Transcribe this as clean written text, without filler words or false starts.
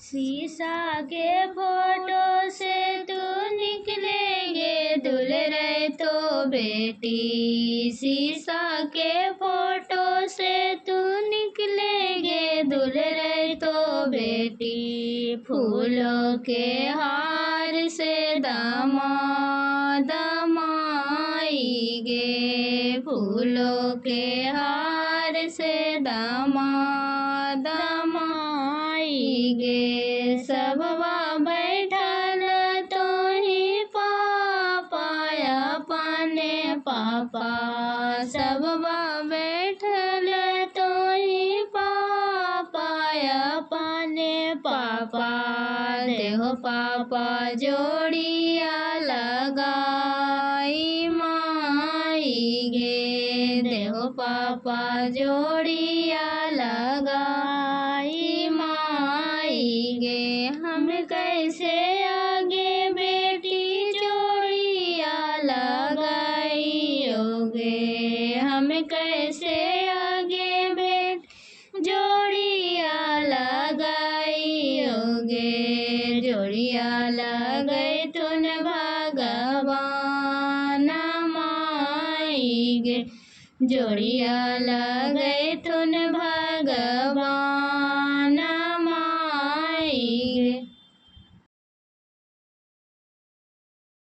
शीशा के फोटो से तू निकलेंगे दुल्हन तो बेटी। शीशा के फोटो से तू निकलेंगे दुल्हन तो बेटी। फूलों के हार से दामाद आएंगे। फूलों के हार से दामाद आएंगे। सबवा बैठल तो ही पापा अपने पापा। सबवा बैठल तो ही पापा अपने पापा। देखो पापा जोड़िया लगाई माएंगे। देखो पापा जोड़िया लगाई माएंगे। हम कैसे आगे बेटी जोड़िया लगाइयोगे। हम कैसे आगे बेटी जोड़िया लगाइयोगे। जोड़िया लगाई तुन भगवान माएंगे। जोड़िया लगाई तुन